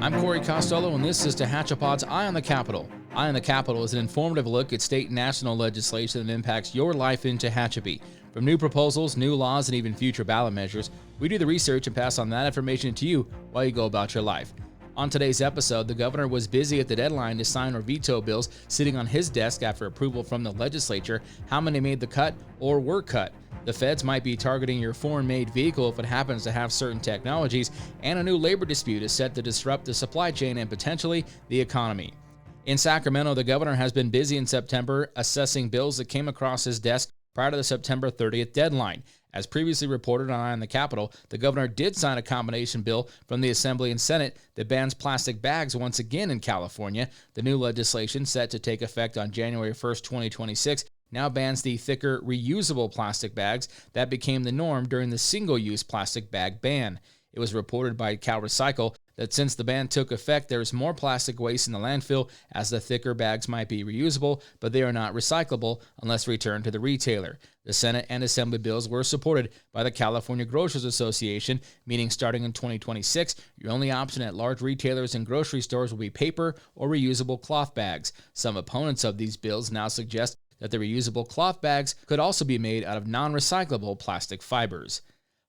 I'm Corey Costello, and this is TehachaPod's Eye on the Capitol. Eye on the Capitol is an informative look at state and national legislation that impacts your life in Tehachapi. From new proposals, new laws, and even future ballot measures, we do the research and pass on that information to you while you go about your life. On today's episode, the governor was busy at the deadline to sign or veto bills sitting on his desk after approval from the legislature. How many made the cut or were cut? The feds might be targeting your foreign-made vehicle if it happens to have certain technologies, and a new labor dispute is set to disrupt the supply chain and potentially the economy. In Sacramento, the governor has been busy in September assessing bills that came across his desk prior to the September 30th deadline. As previously reported on Eye on the Capitol, the governor did sign a combination bill from the Assembly and Senate that bans plastic bags once again in California. The new legislation, set to take effect on January 1st, 2026, now bans the thicker, reusable plastic bags that became the norm during the single-use plastic bag ban. It was reported by CalRecycle that since the ban took effect, there is more plastic waste in the landfill, as the thicker bags might be reusable, but they are not recyclable unless returned to the retailer. The Senate and Assembly bills were supported by the California Grocers Association, meaning starting in 2026, your only option at large retailers and grocery stores will be paper or reusable cloth bags. Some opponents of these bills now suggest that the reusable cloth bags could also be made out of non-recyclable plastic fibers.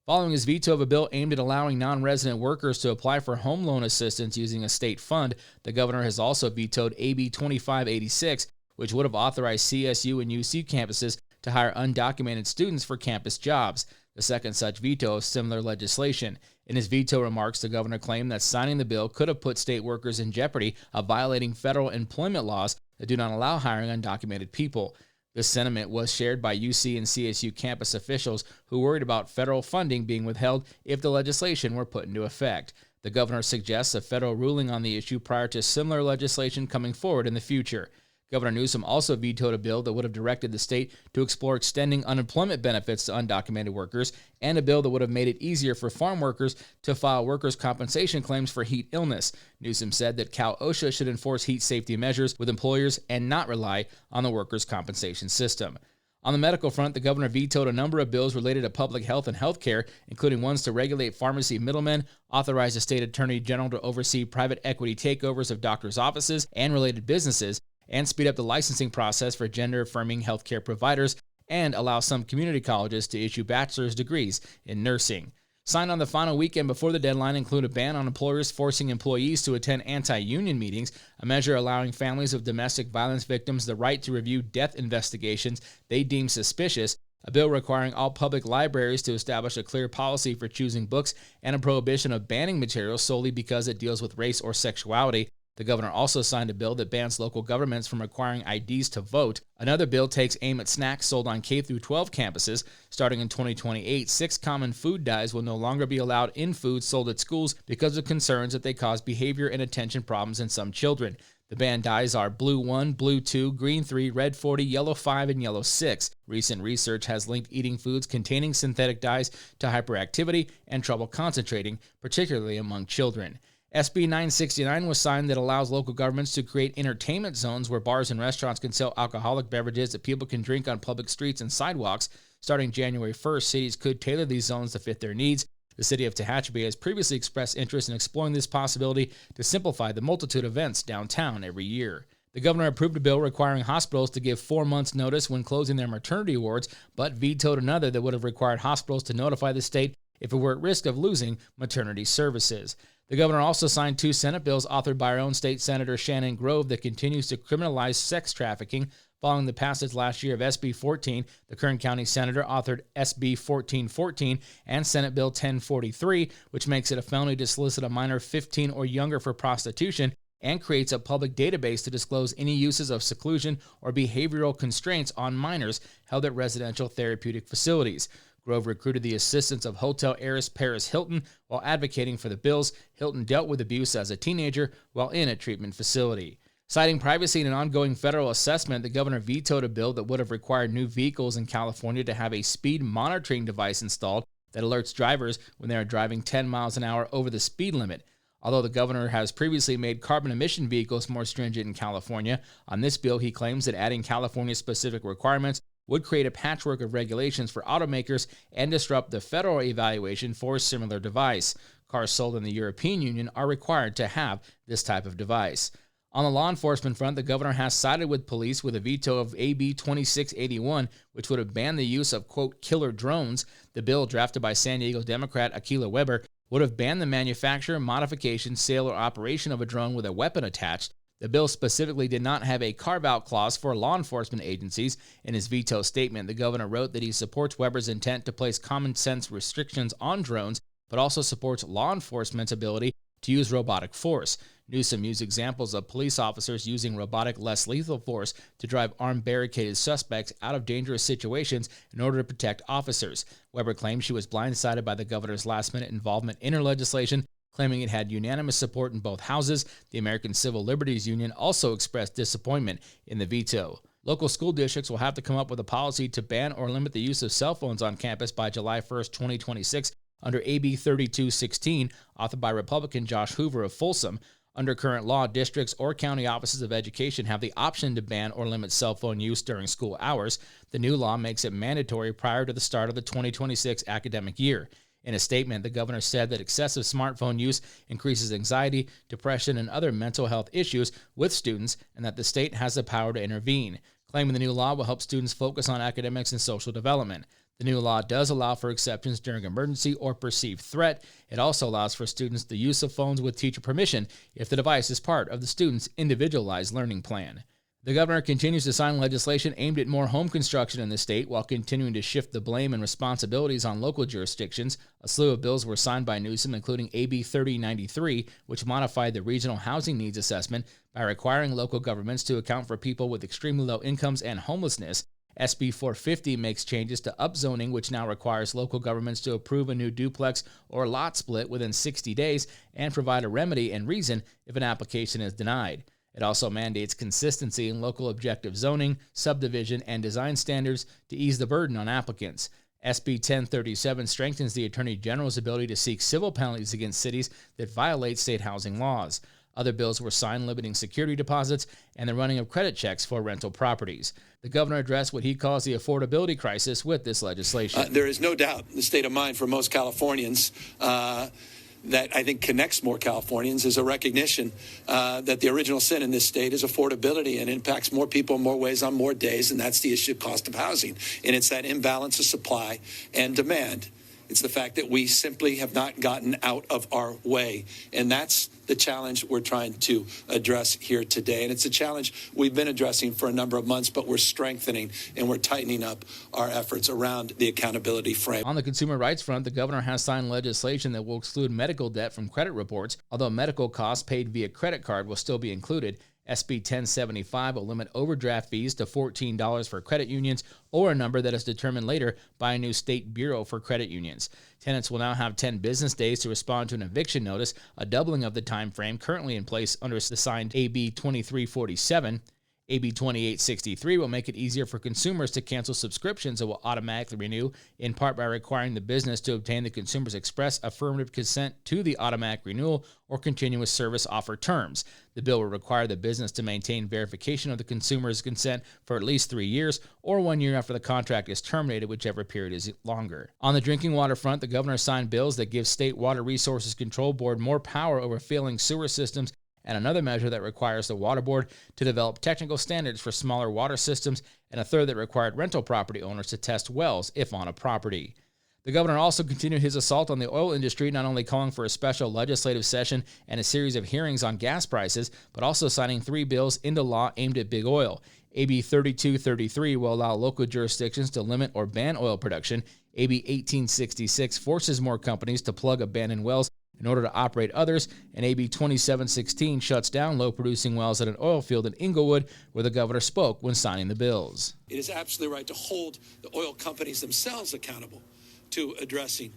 Following his veto of a bill aimed at allowing non-resident workers to apply for home loan assistance using a state fund, the governor has also vetoed AB 2586, which would have authorized CSU and UC campuses to hire undocumented students for campus jobs, the second such veto of similar legislation. In his veto remarks, the governor claimed that signing the bill could have put state workers in jeopardy of violating federal employment laws that do not allow hiring undocumented people. This sentiment was shared by UC and CSU campus officials who worried about federal funding being withheld if the legislation were put into effect. The governor suggests a federal ruling on the issue prior to similar legislation coming forward in the future. Governor Newsom also vetoed a bill that would have directed the state to explore extending unemployment benefits to undocumented workers, and a bill that would have made it easier for farm workers to file workers' compensation claims for heat illness. Newsom said that Cal OSHA should enforce heat safety measures with employers and not rely on the workers' compensation system. On the medical front, the governor vetoed a number of bills related to public health and health care, including ones to regulate pharmacy middlemen, authorize the state attorney general to oversee private equity takeovers of doctors' offices and related businesses, and speed up the licensing process for gender-affirming healthcare providers, and allow some community colleges to issue bachelor's degrees in nursing. Signed on the final weekend before the deadline include a ban on employers forcing employees to attend anti-union meetings, a measure allowing families of domestic violence victims the right to review death investigations they deem suspicious, a bill requiring all public libraries to establish a clear policy for choosing books, and a prohibition of banning materials solely because it deals with race or sexuality. The governor also signed a bill that bans local governments from requiring IDs to vote. Another bill takes aim at snacks sold on K-12 campuses. Starting in 2028, 6 common food dyes will no longer be allowed in foods sold at schools because of concerns that they cause behavior and attention problems in some children. The banned dyes are Blue 1, Blue 2, Green 3, Red 40, Yellow 5, and Yellow 6. Recent research has linked eating foods containing synthetic dyes to hyperactivity and trouble concentrating, particularly among children. SB 969 was signed that allows local governments to create entertainment zones where bars and restaurants can sell alcoholic beverages that people can drink on public streets and sidewalks. Starting January 1st, cities could tailor these zones to fit their needs. The city of Tehachapi has previously expressed interest in exploring this possibility to simplify the multitude of events downtown every year. The governor approved a bill requiring hospitals to give 4 months' notice when closing their maternity wards, but vetoed another that would have required hospitals to notify the state if it were at risk of losing maternity services. The governor also signed 2 Senate bills authored by our own state Senator Shannon Grove that continues to criminalize sex trafficking. Following the passage last year of SB 14, the Kern County Senator authored SB 1414 and Senate Bill 1043, which makes it a felony to solicit a minor 15 or younger for prostitution and creates a public database to disclose any uses of seclusion or behavioral constraints on minors held at residential therapeutic facilities. Grove recruited the assistance of hotel heiress Paris Hilton while advocating for the bills. Hilton dealt with abuse as a teenager while in a treatment facility. Citing privacy and an ongoing federal assessment, the governor vetoed a bill that would have required new vehicles in California to have a speed monitoring device installed that alerts drivers when they are driving 10 miles an hour over the speed limit. Although the governor has previously made carbon emission vehicles more stringent in California, on this bill he claims that adding California-specific requirements would create a patchwork of regulations for automakers and disrupt the federal evaluation for a similar device. Cars sold in the European Union are required to have this type of device. On the law enforcement front, the governor has sided with police with a veto of AB 2681, which would have banned the use of, quote, killer drones. The bill, drafted by San Diego Democrat Akilah Weber, would have banned the manufacture, modification, sale, or operation of a drone with a weapon attached. The bill specifically did not have a carve-out clause for law enforcement agencies. In his veto statement, the governor wrote that he supports Weber's intent to place common-sense restrictions on drones, but also supports law enforcement's ability to use robotic force. Newsom used examples of police officers using robotic, less lethal force to drive armed barricaded suspects out of dangerous situations in order to protect officers. Weber claimed she was blindsided by the governor's last-minute involvement in her legislation, claiming it had unanimous support in both houses. The American Civil Liberties Union also expressed disappointment in the veto. Local school districts will have to come up with a policy to ban or limit the use of cell phones on campus by July 1, 2026, under AB 3216, authored by Republican Josh Hoover of Folsom. Under current law, districts or county offices of education have the option to ban or limit cell phone use during school hours. The new law makes it mandatory prior to the start of the 2026 academic year. In a statement, the governor said that excessive smartphone use increases anxiety, depression, and other mental health issues with students, and that the state has the power to intervene, claiming the new law will help students focus on academics and social development. The new law does allow for exceptions during emergency or perceived threat. It also allows for students the use of phones with teacher permission if the device is part of the student's individualized learning plan. The governor continues to sign legislation aimed at more home construction in the state while continuing to shift the blame and responsibilities on local jurisdictions. A slew of bills were signed by Newsom, including AB 3093, which modified the regional housing needs assessment by requiring local governments to account for people with extremely low incomes and homelessness. SB 450 makes changes to upzoning, which now requires local governments to approve a new duplex or lot split within 60 days and provide a remedy and reason if an application is denied. It also mandates consistency in local objective zoning, subdivision, and design standards to ease the burden on applicants. SB 1037 strengthens the Attorney General's ability to seek civil penalties against cities that violate state housing laws. Other bills were signed limiting security deposits and the running of credit checks for rental properties. The governor addressed what he calls the affordability crisis with this legislation. There is no doubt the state of mind for most Californians that I think connects more Californians is a recognition that the original sin in this state is affordability and impacts more people in more ways on more days, and that's the issue of cost of housing. And it's that imbalance of supply and demand. It's the fact that we simply have not gotten out of our way. And that's the challenge we're trying to address here today. And it's a challenge we've been addressing for a number of months, but we're strengthening and we're tightening up our efforts around the accountability frame. On the consumer rights front, the governor has signed legislation that will exclude medical debt from credit reports, although medical costs paid via credit card will still be included. SB 1075 will limit overdraft fees to $14 for credit unions or a number that is determined later by a new state bureau for credit unions. Tenants will now have 10 business days to respond to an eviction notice, a doubling of the time frame currently in place under the signed AB 2347. AB 2863 will make it easier for consumers to cancel subscriptions that will automatically renew, in part by requiring the business to obtain the consumer's express affirmative consent to the automatic renewal or continuous service offer terms. The bill will require the business to maintain verification of the consumer's consent for at least 3 years or 1 year after the contract is terminated, whichever period is longer. On the drinking water front, the governor signed bills that give State Water Resources Control Board more power over failing sewer systems, and another measure that requires the Water Board to develop technical standards for smaller water systems, and a third that required rental property owners to test wells if on a property. The governor also continued his assault on the oil industry, not only calling for a special legislative session and a series of hearings on gas prices, but also signing 3 bills into law aimed at big oil. AB 3233 will allow local jurisdictions to limit or ban oil production. AB 1866 forces more companies to plug abandoned wells in order to operate others, and AB 2716 shuts down low-producing wells at an oil field in Inglewood, where the governor spoke when signing the bills. It is absolutely right to hold the oil companies themselves accountable to addressing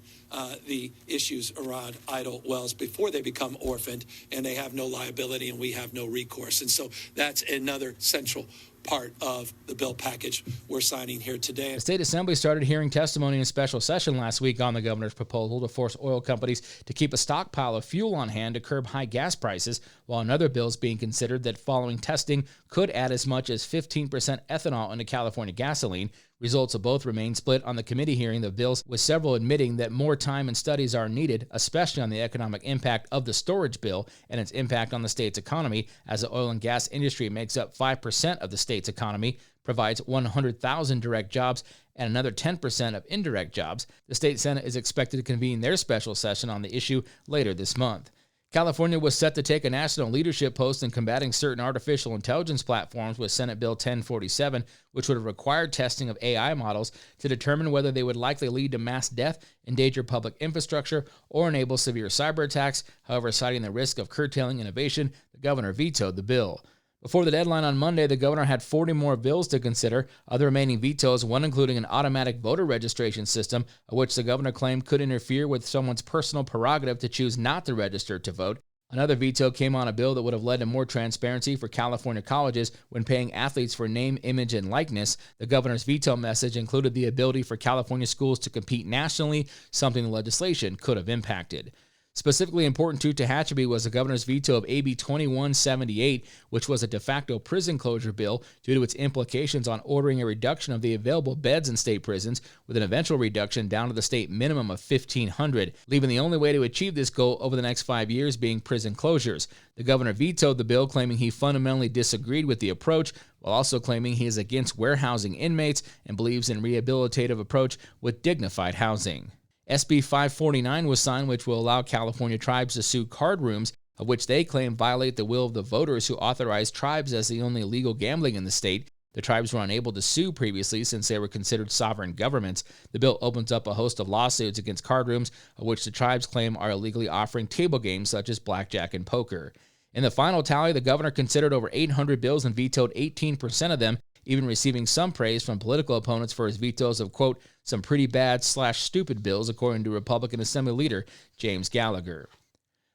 the issues around idle wells before they become orphaned and they have no liability and we have no recourse. And so that's another central part of the bill package we're signing here today. The State Assembly started hearing testimony in a special session last week on the governor's proposal to force oil companies to keep a stockpile of fuel on hand to curb high gas prices, while another bill is being considered that, following testing, could add as much as 15% ethanol into California gasoline. Results of both remain split on the committee hearing of bills, with several admitting that more time and studies are needed, especially on the economic impact of the storage bill and its impact on the state's economy, as the oil and gas industry makes up 5% of the state's economy, provides 100,000 direct jobs, and another 10% of indirect jobs. The state Senate is expected to convene their special session on the issue later this month. California was set to take a national leadership post in combating certain artificial intelligence platforms with Senate Bill 1047, which would have required testing of AI models to determine whether they would likely lead to mass death, endanger public infrastructure, or enable severe cyber attacks. However, citing the risk of curtailing innovation, the governor vetoed the bill. Before the deadline on Monday, the governor had 40 more bills to consider. Other remaining vetoes, one including an automatic voter registration system, of which the governor claimed could interfere with someone's personal prerogative to choose not to register to vote. Another veto came on a bill that would have led to more transparency for California colleges when paying athletes for name, image, and likeness. The governor's veto message included the ability for California schools to compete nationally, something the legislation could have impacted. Specifically important to Tehachapi was the governor's veto of AB 2178, which was a de facto prison closure bill due to its implications on ordering a reduction of the available beds in state prisons, with an eventual reduction down to the state minimum of 1,500, leaving the only way to achieve this goal over the next 5 years being prison closures. The governor vetoed the bill, claiming he fundamentally disagreed with the approach, while also claiming he is against warehousing inmates and believes in a rehabilitative approach with dignified housing. SB 549 was signed, which will allow California tribes to sue card rooms, of which they claim violate the will of the voters who authorized tribes as the only legal gambling in the state. The tribes were unable to sue previously since they were considered sovereign governments. The bill opens up a host of lawsuits against card rooms, of which the tribes claim are illegally offering table games such as blackjack and poker. In the final tally, the governor considered over 800 bills and vetoed 18% of them, even receiving some praise from political opponents for his vetoes of, quote, some pretty bad/stupid bills, according to Republican Assembly Leader James Gallagher.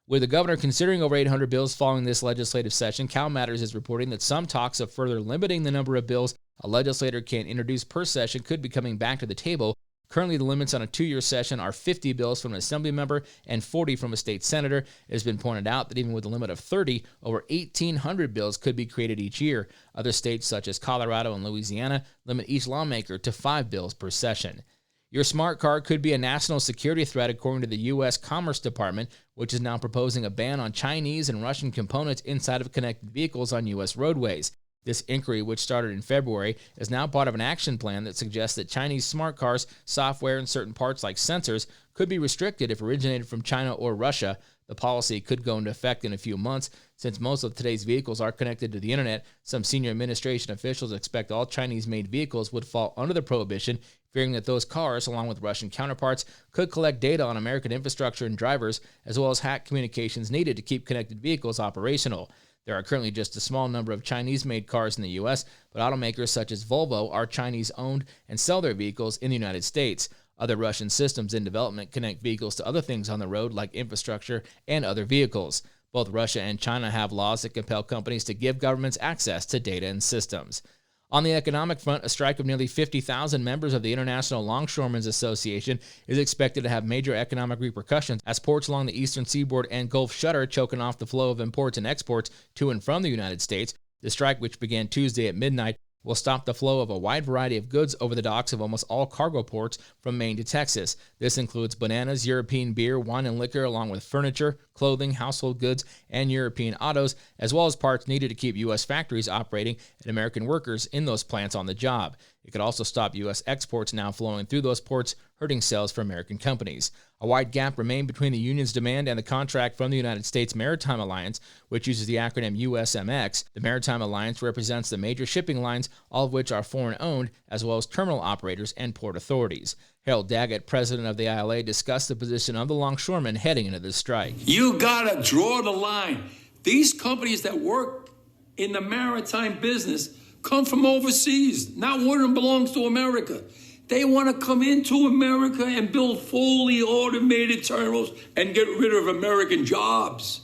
With the governor considering over 800 bills following this legislative session, Cal Matters is reporting that some talks of further limiting the number of bills a legislator can introduce per session could be coming back to the table. Currently, the limits on a 2-year session are 50 bills from an assembly member and 40 from a state senator. It has been pointed out that even with a limit of 30, over 1,800 bills could be created each year. Other states, such as Colorado and Louisiana, limit each lawmaker to 5 bills per session. Your smart car could be a national security threat, according to the U.S. Commerce Department, which is now proposing a ban on Chinese and Russian components inside of connected vehicles on U.S. roadways. This inquiry, which started in February, is now part of an action plan that suggests that Chinese smart cars, software, and certain parts like sensors could be restricted if originated from China or Russia. The policy could go into effect in a few months. Since most of today's vehicles are connected to the internet, some senior administration officials expect all Chinese-made vehicles would fall under the prohibition, fearing that those cars, along with Russian counterparts, could collect data on American infrastructure and drivers, as well as hack communications needed to keep connected vehicles operational. There are currently just a small number of Chinese-made cars in the U.S., but automakers such as Volvo are Chinese-owned and sell their vehicles in the United States. Other Russian systems in development connect vehicles to other things on the road like infrastructure and other vehicles. Both Russia and China have laws that compel companies to give governments access to data and systems. On the economic front, a strike of nearly 50,000 members of the International Longshoremen's Association is expected to have major economic repercussions as ports along the eastern seaboard and Gulf shutter, choking off the flow of imports and exports to and from the United States. The strike, which began Tuesday at midnight, will stop the flow of a wide variety of goods over the docks of almost all cargo ports from Maine to Texas. This includes bananas, European beer, wine and liquor, along with furniture, clothing, household goods, and European autos, as well as parts needed to keep U.S. factories operating and American workers in those plants on the job. It could also stop U.S. exports now flowing through those ports, hurting sales for American companies. A wide gap remained between the union's demand and the contract from the United States Maritime Alliance, which uses the acronym USMX. The Maritime Alliance represents the major shipping lines, all of which are foreign-owned, as well as terminal operators and port authorities. Harold Daggett, president of the ILA, discussed the position of the longshoremen heading into this strike. You gotta draw the line. These companies that work in the maritime business come from overseas. Not one of them belongs to America. They want to come into America and build fully automated terminals and get rid of American jobs.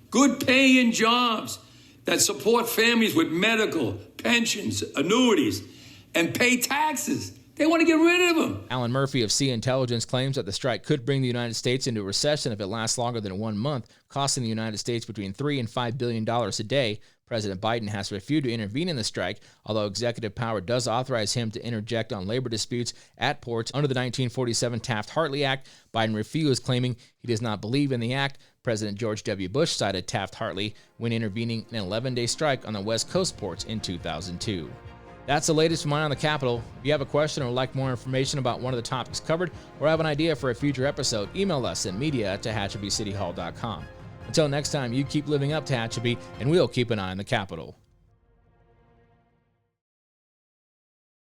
Good paying jobs that support families with medical, pensions, annuities, and pay taxes. They want to get rid of him. Alan Murphy of Sea Intelligence claims that the strike could bring the United States into a recession if it lasts longer than 1 month, costing the United States between $3 and $5 billion a day. President Biden has refused to intervene in the strike, although executive power does authorize him to interject on labor disputes at ports under the 1947 Taft-Hartley Act. Biden refused, claiming he does not believe in the act. President George W. Bush cited Taft-Hartley when intervening in an 11-day strike on the West Coast ports in 2002. That's the latest from Eye on the Capitol. If you have a question or would like more information about one of the topics covered, or have an idea for a future episode, email us at media@TehachapiCityHall.com. Until next time, you keep living up, Tehachapi, and we'll keep an eye on the Capitol.